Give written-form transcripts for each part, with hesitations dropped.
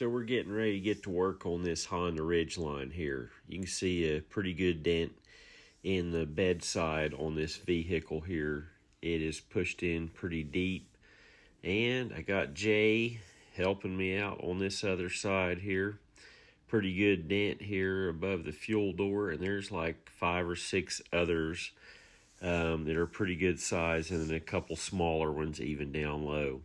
So we're getting ready to get to work on this Honda Ridgeline here. You can see a pretty good dent in the bedside on this vehicle here. It is pushed in pretty deep. And I got Jay helping me out on this other side here. Pretty good dent here above the fuel door. And there's like 5 or 6 others that are pretty good size. And then a couple smaller ones even down low.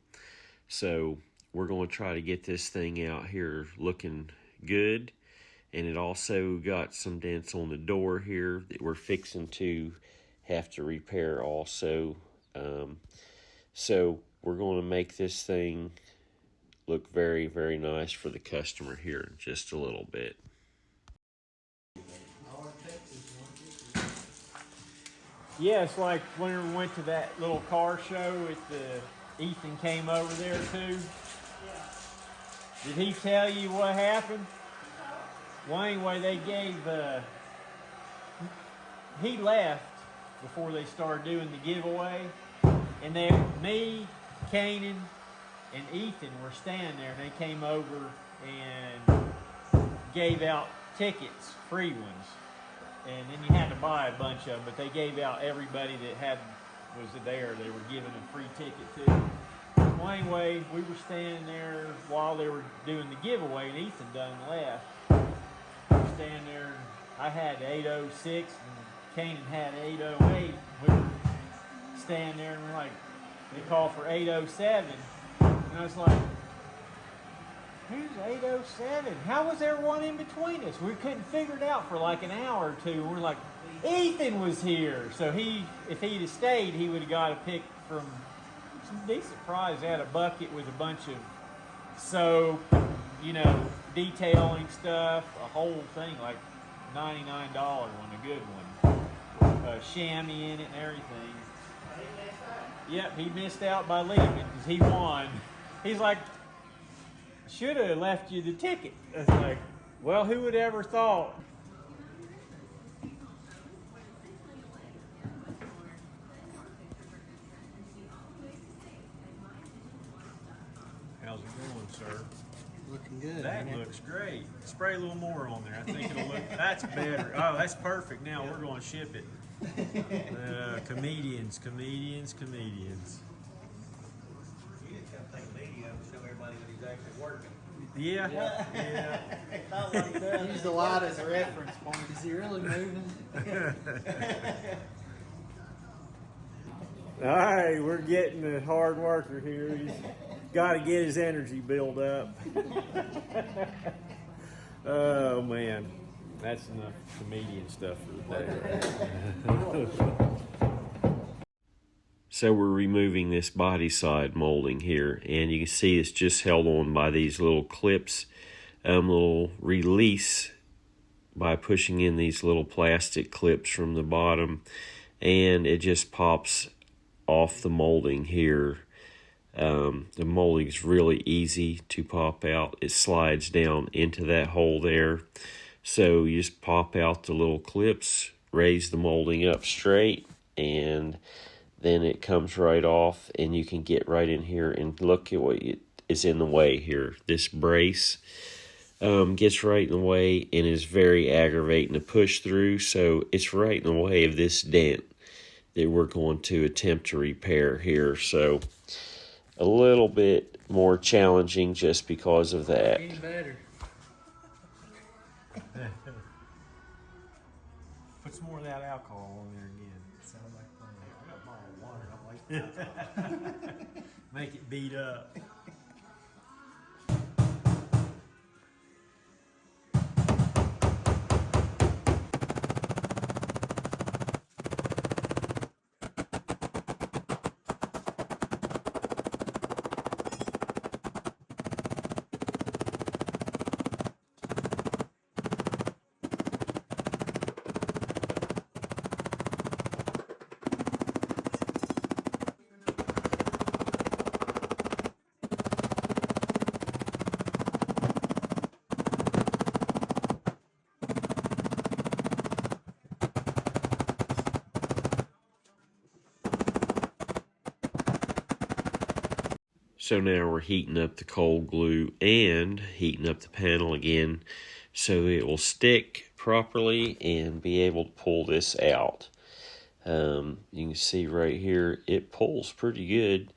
So we're going to try to get this thing out here looking good. And it also got some dents on the door here that we're fixing to have to repair also. So we're going to make this thing look very, very nice for the customer here in just a little bit. Yeah, it's like when we went to that little car show with Ethan came over there too. Did he tell you what happened? Well, anyway, they gave, he left before they started doing the giveaway. And me, Kanan, and Ethan were standing there, and they came over and gave out tickets, free ones. And then you had to buy a bunch of them, but they gave out everybody that was there, they were giving a free ticket to. Well, anyway, we were standing there while they were doing the giveaway, and Ethan done left. We were standing there, and I had 806, and Kanan had 808. We were standing there, and we're like, they called for 807, and I was like, who's 807? How was there one in between us? We couldn't figure it out for like an hour or two, and we're like, Ethan was here. So if he'd have stayed, he would have got a pick from some decent prize. They had a bucket with a bunch of soap, detailing stuff, a whole thing, like $99 one, a good one. A chamois in it and everything. Yep, he missed out by leaving because he won. He's like, should have left you the ticket. It's like, well, who would ever thought? How's it going, sir? Looking good. That looks great. Spray a little more on there. I think it'll look, that's better. Oh, that's perfect. Now we're going to ship it. Comedians. You just gotta take a video and show everybody that he's actually working. Yeah. Use the light as a reference point. Is he really moving? All right, we're getting a hard worker here. He's got to get his energy built up. Oh, man. That's enough comedian stuff for the day. So we're removing this body side molding here, and you can see it's just held on by these little clips, little release by pushing in these little plastic clips from the bottom, and it just pops off the molding here. The molding is really easy to pop out. It slides down into that hole there. So you just pop out the little clips, raise the molding up straight, and then it comes right off, and you can get right in here and look at what is in the way here. This brace gets right in the way and is very aggravating to push through, so it's right in the way of this dent that we're going to attempt to repair here. So a little bit more challenging just because of that. Any better. Put some more of that alcohol on there again. Sounds like fun. I got a bottle of water. I'm like, Make it beat up. So now we're heating up the cold glue and heating up the panel again so it will stick properly and be able to pull this out. You can see right here it pulls pretty good.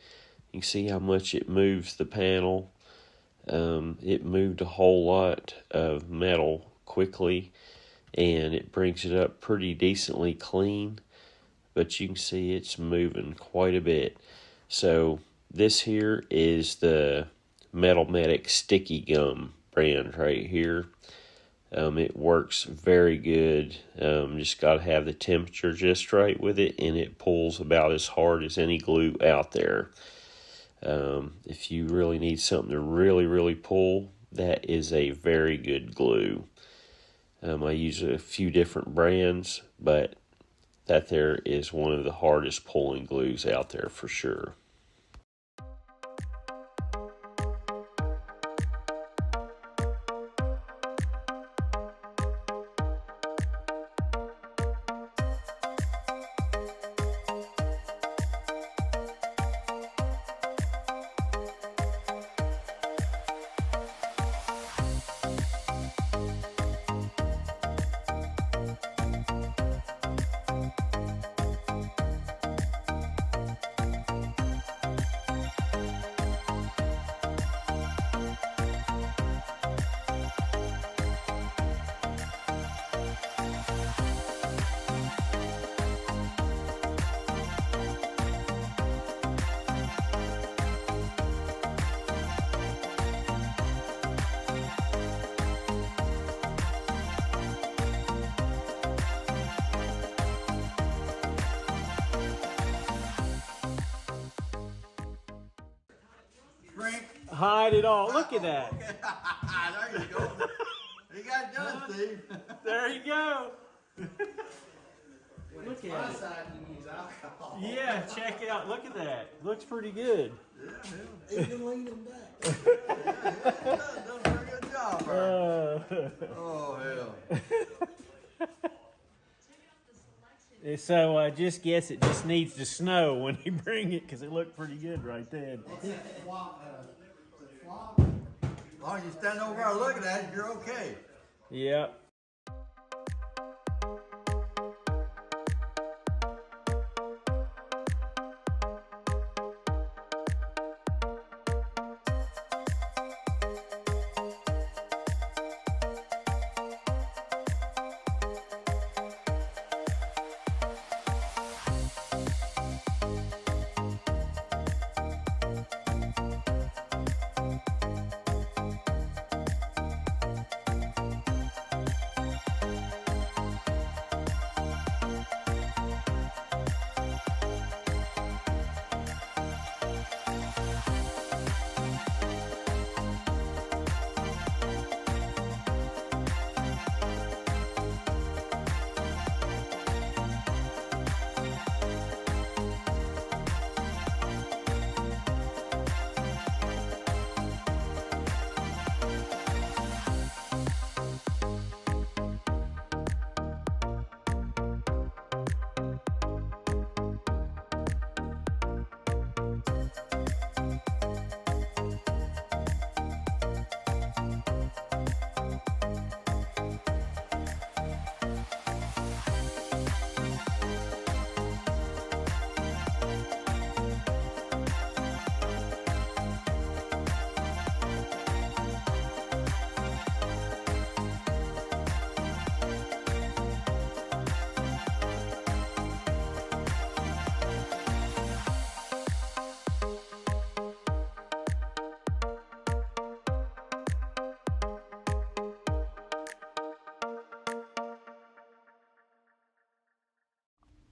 You can see how much it moves the panel. It moved a whole lot of metal quickly, and it brings it up pretty decently clean, but you can see it's moving quite a bit. So this here is the Metal Medic Sticky Gum brand right here. It works very good. Just got to have the temperature just right with it, and it pulls about as hard as any glue out there. If you really need something to really pull, that is a very good glue. I use a few different brands, but that there is one of the hardest pulling glues out there for sure. Frank. Hide it all. Look at that. There you go. You got it done, Steve. There you go. Look at my side, you use alcohol. Yeah, check it out. Look at that. Looks pretty good. Even leaning back. Done a pretty good job, Frank. Oh, hell. So I just guess it just needs to snow when you bring it, because it looked pretty good right then. As long as you stand over there looking at it, you're okay. Yep.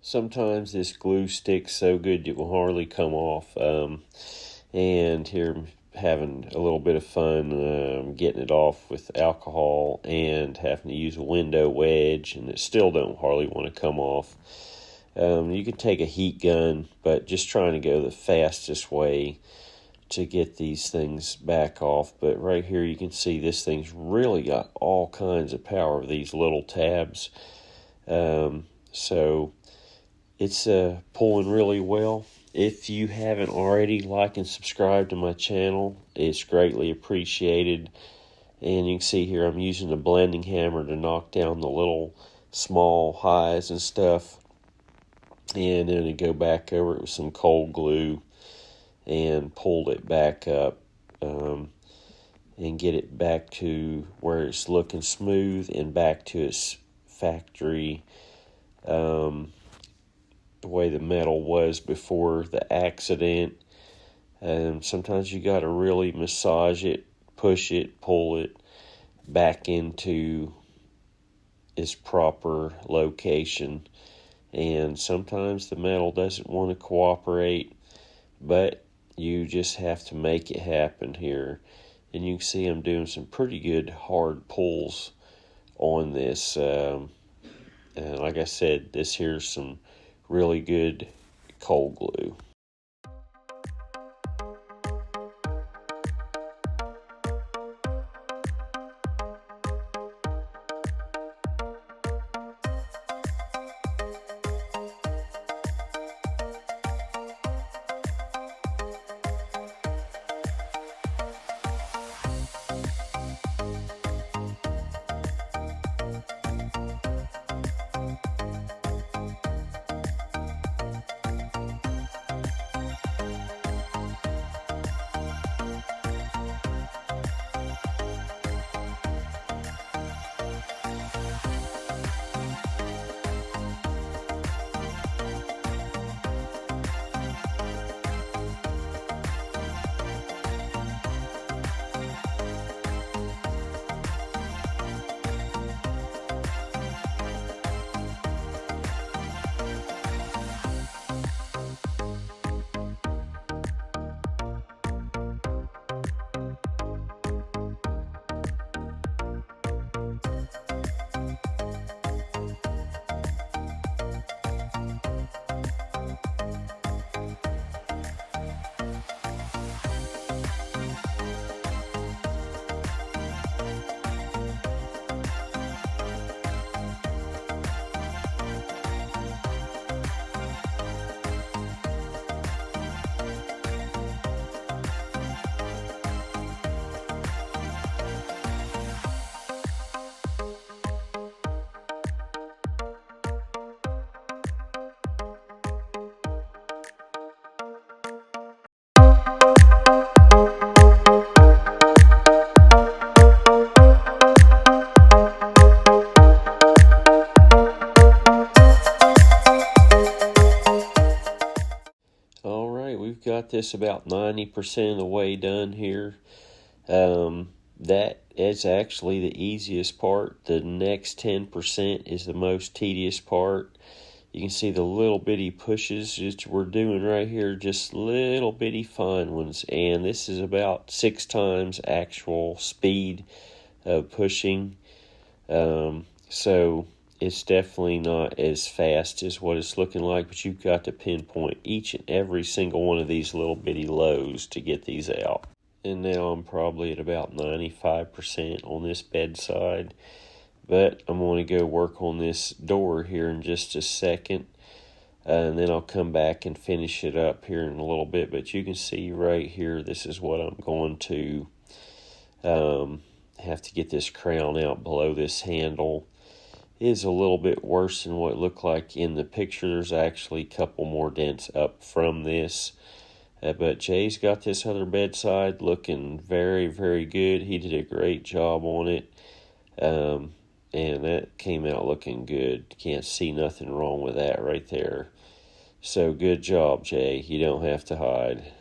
Sometimes this glue sticks so good it will hardly come off. And here I'm having a little bit of fun getting it off with alcohol and having to use a window wedge, and it still don't hardly want to come off. You can take a heat gun, but just trying to go the fastest way to get these things back off. But right here you can see this thing's really got all kinds of power with these little tabs. So it's pulling really well, If you haven't already, like and subscribe to my channel. It's greatly appreciated. And you can see here I'm using a blending hammer to knock down the little small highs and stuff. And then I go back over it with some cold glue and pulled it back up and get it back to where it's looking smooth and back to its factory the way the metal was before the accident. Sometimes you got to really massage it, push it, pull it back into its proper location. And sometimes the metal doesn't want to cooperate, but you just have to make it happen here. And you can see I'm doing some pretty good hard pulls on this. And like I said, this here's some really good cold glue. Alright, we've got this about 90% of the way done here. That is actually the easiest part. The next 10% is the most tedious part. You can see the little bitty pushes that we're doing right here, just little bitty fine ones. And this is about 6 times actual speed of pushing. So it's definitely not as fast as what it's looking like, but you've got to pinpoint each and every single one of these little bitty lows to get these out. And now I'm probably at about 95% on this bedside, but I'm going to go work on this door here in just a second, and then I'll come back and finish it up here in a little bit. But you can see right here, this is what I'm going to have to get this crown out below this handle. It is a little bit worse than what it looked like in the picture. There's actually a couple more dents up from this. But Jay's got this other bedside looking very, very good. He did a great job on it. And that came out looking good. Can't see nothing wrong with that right there. So good job, Jay. You don't have to hide.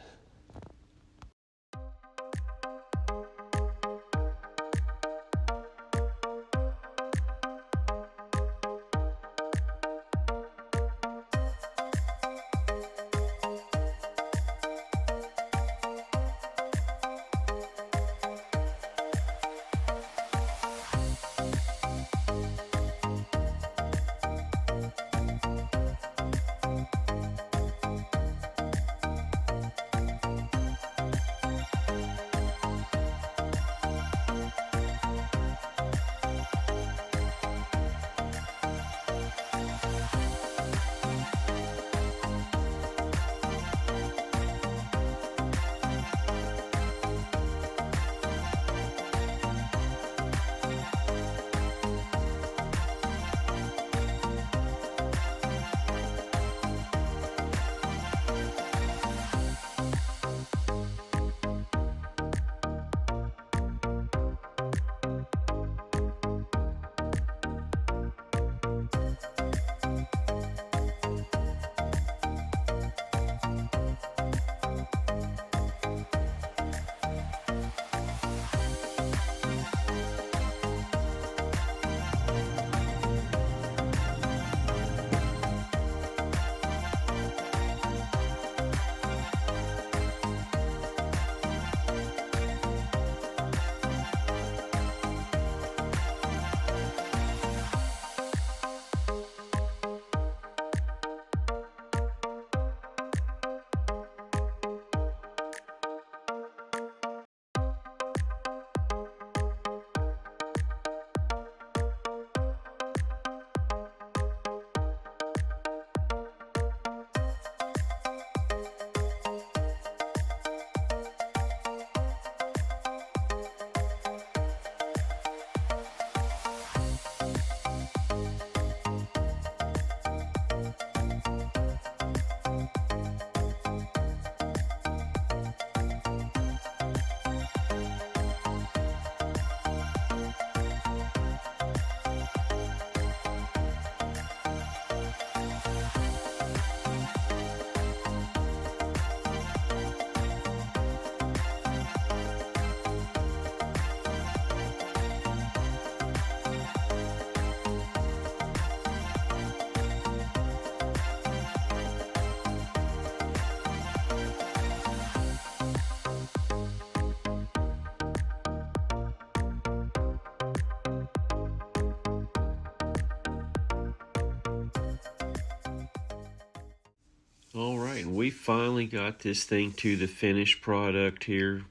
All right, and we finally got this thing to the finished product here,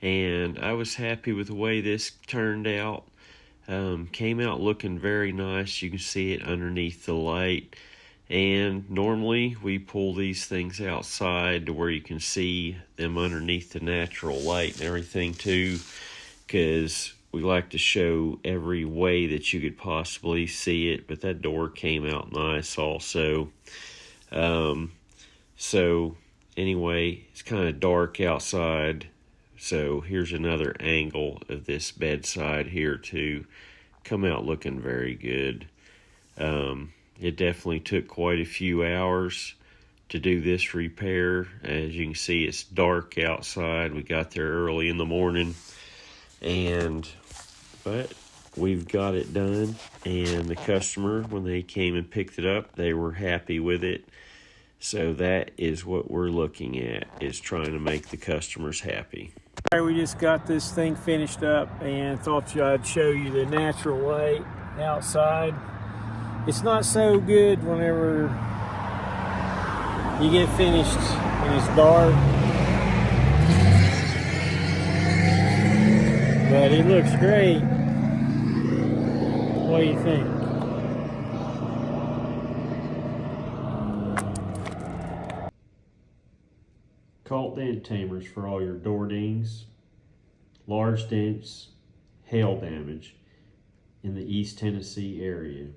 and I was happy with the way this turned out. Came out looking very nice. You can see it underneath the light, and normally we pull these things outside to where you can see them underneath the natural light and everything too, because we like to show every way that you could possibly see it. But that door came out nice also. So anyway, it's kind of dark outside. So here's another angle of this bedside here too. Come out looking very good. It definitely took quite a few hours to do this repair. As you can see, it's dark outside. We got there early in the morning, but we've got it done. And the customer, when they came and picked it up, they were happy with it. So that is what we're looking at, is trying to make the customers happy. All right, we just got this thing finished up and thought I'd show you the natural light outside. It's not so good whenever you get finished and it's dark, but it looks great. What do you think? Cult dent tamers for all your door dings, large dents, hail damage in the East Tennessee area.